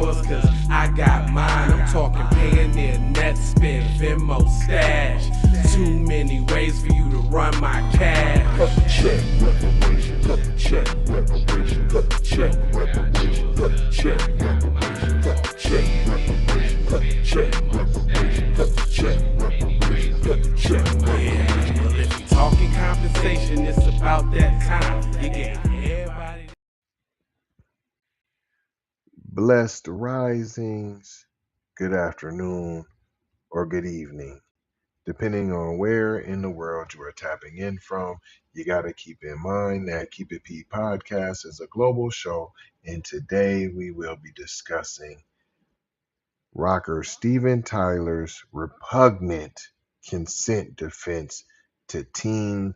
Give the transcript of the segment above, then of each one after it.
yours, cause I got mine. I'm talking Payoneer, Netspend, Venmo, Stash. Too many ways for you to run my cash. Check reparations, check reparations, check reparations, check reparations, check reparations, check reparations, check reparations, check. Yeah, well, if you talking compensation, it's about that time. You get everybody. Blessed risings, good afternoon, or good evening. Depending on where in the world you are tapping in from, you got to keep in mind that Keep It P podcast is a global show, and today we will be discussing rocker Steven Tyler's repugnant consent defense to teen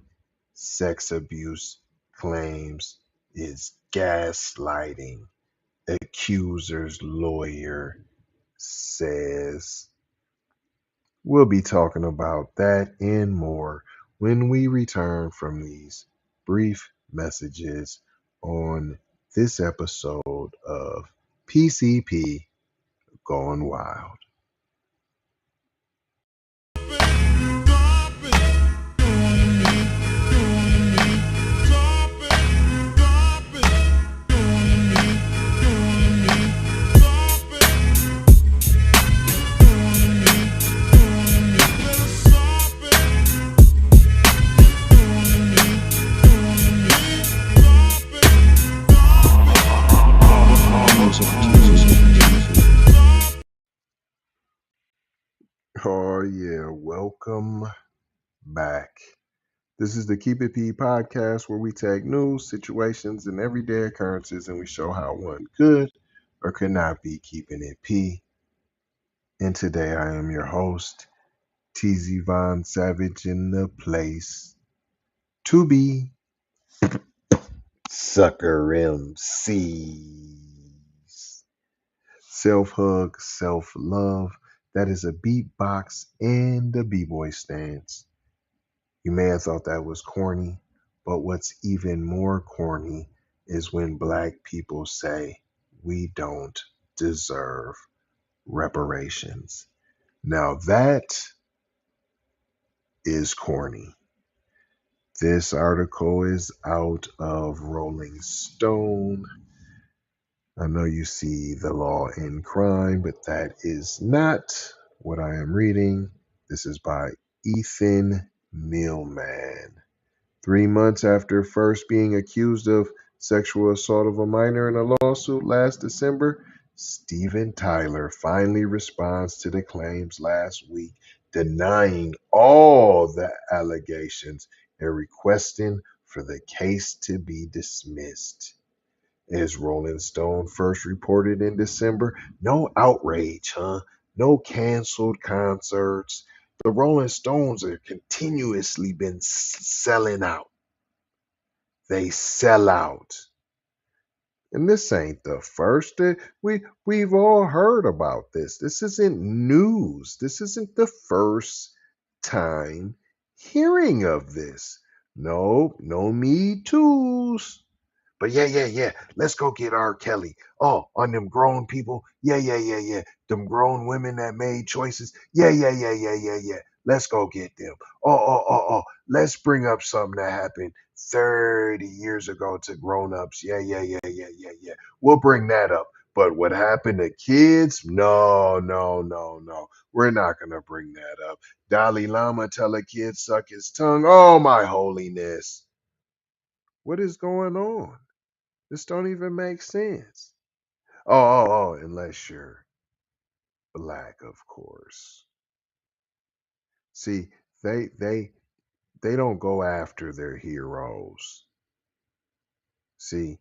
sex abuse claims is gaslighting. Accuser's lawyer says. We'll be talking about that and more when we return from these brief messages on this episode of PCP Gone Wild. Oh yeah, welcome back. This is the Keep It P podcast where we take news, situations, and everyday occurrences and we show how one could or could not be keeping it P. And today I am your host, TZ Von Savage, in the place to be Sucker MCs. Self-hug, self-love. That is a beatbox and a b-boy stance. You may have thought that was corny, but what's even more corny is when black people say we don't deserve reparations. Now that is corny. This article is out of Rolling Stone. I know you see the law in crime, but that is not what I am reading. This is by Ethan Millman. 3 months after first being accused of sexual assault of a minor in a lawsuit last December, Steven Tyler finally responds to the claims last week, denying all the allegations and requesting for the case to be dismissed. As Rolling Stone first reported in December, no outrage, no canceled concerts. The Rolling Stones are continuously been selling out. They sell out. And this ain't the first. We've all heard about this. This isn't news. This isn't the first time hearing of this. No Me Too's. But yeah. Let's go get R. Kelly. Oh, on them grown people. Yeah. Them grown women that made choices. Yeah. Let's go get them. Oh. Let's bring up something that happened 30 years ago to grown-ups. Yeah. We'll bring that up. But what happened to kids? No. We're not going to bring that up. Dalai Lama tell a kid suck his tongue. Oh, my holiness. What is going on? This don't even make sense. Oh, unless you're black, of course. See, they don't go after their heroes. See,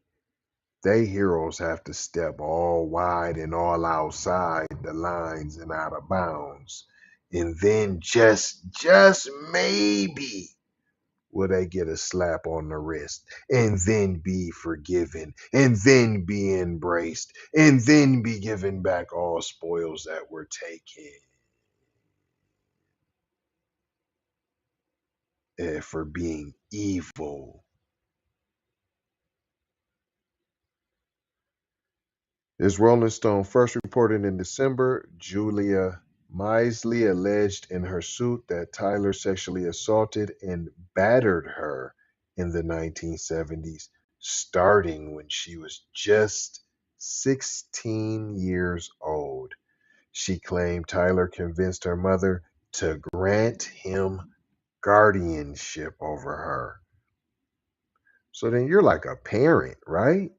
they heroes have to step all wide and all outside the lines and out of bounds. And then just maybe will they get a slap on the wrist and then be forgiven and then be embraced and then be given back all spoils that were taken for being evil. As Rolling Stone first reported in December, Julia Misley alleged in her suit that Tyler sexually assaulted and battered her in the 1970s, starting when she was just 16 years old. She claimed Tyler convinced her mother to grant him guardianship over her. So then you're like a parent, right?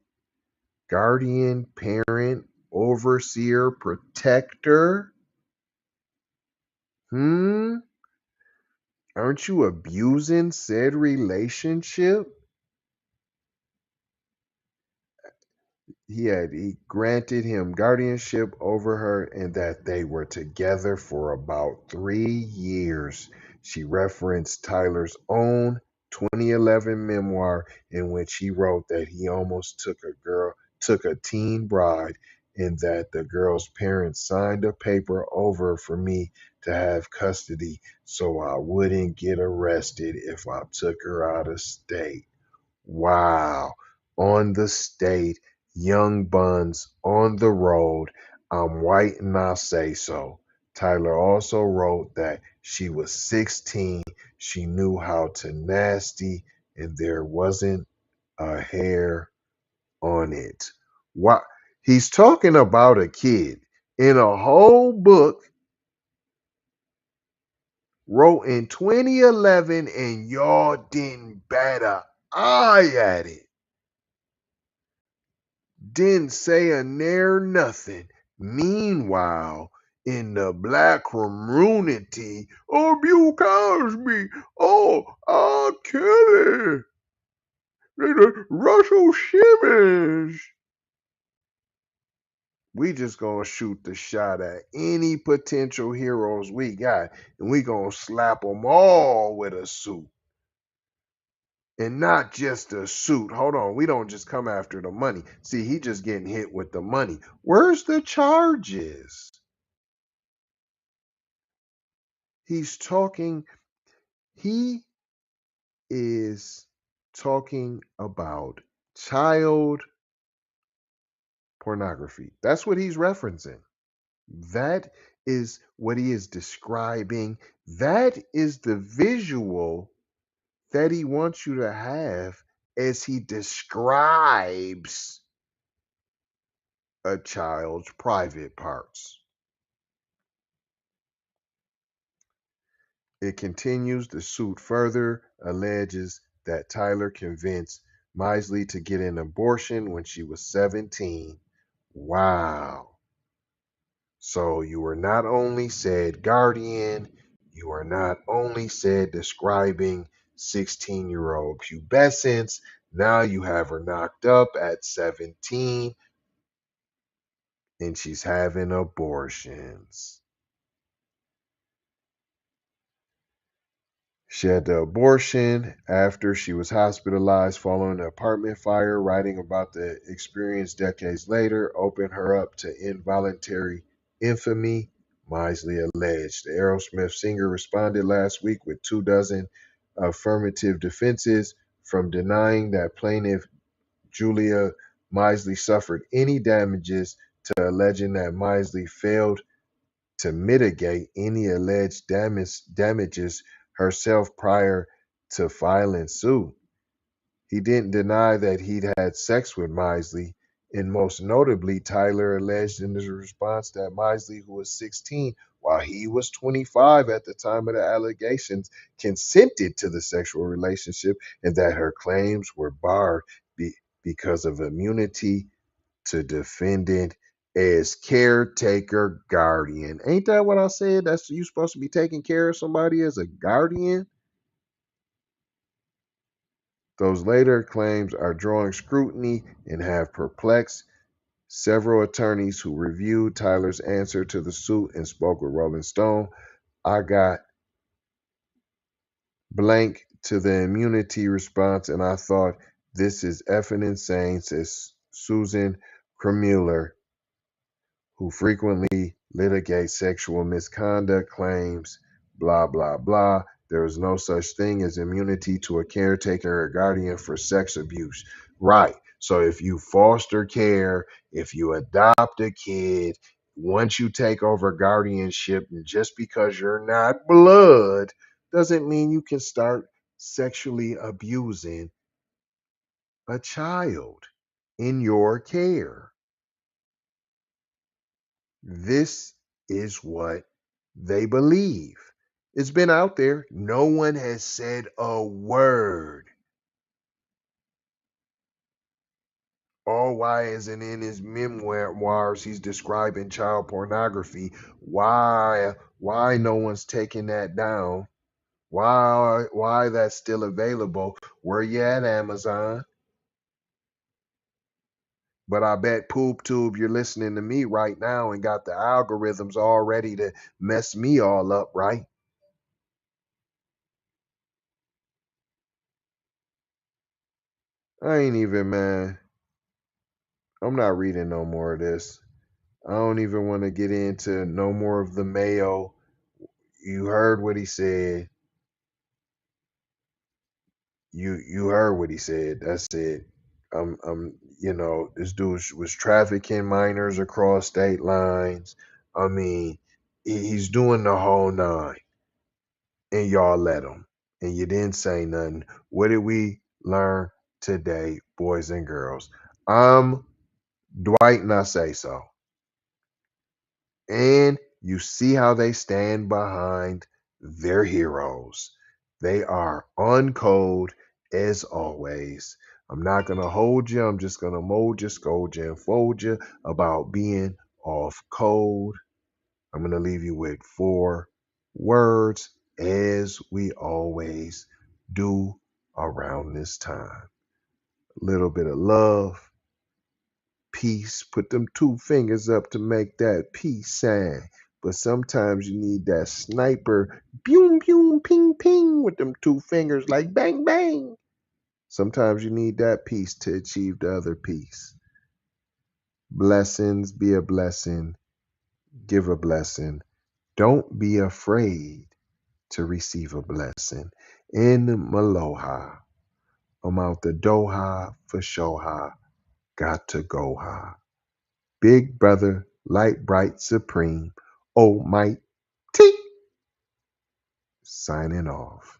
Guardian, parent, overseer, protector. Aren't you abusing said relationship? He granted him guardianship over her and that they were together for about 3 years. She referenced Tyler's own 2011 memoir in which he wrote that he almost took a teen bride, and that the girl's parents signed a paper over for me to have custody so I wouldn't get arrested if I took her out of state. Wow. On the state, young buns on the road. I'm white and I say so. Tyler also wrote that she was 16. She knew how to nasty and there wasn't a hair on it. Why? He's talking about a kid in a whole book wrote in 2011 and y'all didn't bat an eye at it. Didn't say a near nothing. Meanwhile, in the black community, oh, Bill Cosby, oh, R. Kelly, Russell Simmons. We just gonna shoot the shot at any potential heroes we got, and we gonna slap them all with a suit. And not just a suit. Hold on. We don't just come after the money. See, he just getting hit with the money. Where's the charges? He's talking, he is talking about child pornography. That's what he's referencing. That is what he is describing. That is the visual that he wants you to have as he describes a child's private parts. It continues. The suit further alleges that Tyler convinced Misley to get an abortion when she was 17. Wow. So you were not only said guardian, you were not only said describing 16-year-old pubescence, now you have her knocked up at 17 and she's having abortions. She had the abortion after she was hospitalized following an apartment fire. Writing about the experience decades later opened her up to involuntary infamy, Misley alleged. The Aerosmith singer responded last week with 24 affirmative defenses, from denying that plaintiff Julia Misley suffered any damages to alleging that Misley failed to mitigate any alleged damages herself prior to filing suit. He didn't deny that he'd had sex with Misley, and most notably, Tyler alleged in his response that Misley, who was 16, while he was 25 at the time of the allegations, consented to the sexual relationship and that her claims were barred because of immunity to defendant as caretaker guardian. Ain't that what I said? That's you supposed to be taking care of somebody as a guardian? Those later claims are drawing scrutiny and have perplexed several attorneys who reviewed Tyler's answer to the suit and spoke with Rolling Stone. I got blank to the immunity response, and I thought, this is effing insane, says Susan Kremuller, who frequently litigates sexual misconduct claims, blah, blah, blah. There is no such thing as immunity to a caretaker or guardian for sex abuse. Right. So if you foster care, if you adopt a kid, once you take over guardianship, and just because you're not blood doesn't mean you can start sexually abusing a child in your care. This is what they believe. It's been out there. No one has said a word. Oh, why isn't in his memoirs he's describing child pornography? Why no one's taking that down? Why that's still available? Where you at, Amazon? But I bet PoopTube you're listening to me right now and got the algorithms all ready to mess me all up, right? I ain't even, man. I'm not reading no more of this. I don't even want to get into no more of the Mayo. You heard what he said. You heard what he said. That's it. This dude was trafficking minors across state lines. I mean, he's doing the whole nine, and y'all let him, and you didn't say nothing. What did we learn today, boys and girls? I'm Dwight, and I say so. And you see how they stand behind their heroes. They are on code as always. I'm not going to hold you. I'm just going to mold you, scold you, and fold you about being off code. I'm going to leave you with 4 words as we always do around this time. A little bit of love, peace. Put them 2 fingers up to make that peace sign. But sometimes you need that sniper, boom, boom, ping, ping, with them 2 fingers like bang, bang. Sometimes you need that peace to achieve the other peace. Blessings, be a blessing, give a blessing. Don't be afraid to receive a blessing. In Maloha, I'm out the Doha for Shoha, got to go ha. Big brother, light bright supreme, almighty, signing off.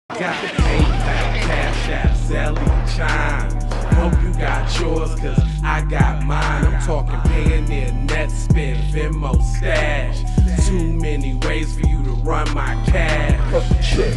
Got the PayPal, Cash App, Zelle, Chime. Hope you got yours, cause I got mine. I'm talking Payoneer, Netspend, Venmo, Stash. Too many ways for you to run my cash. Check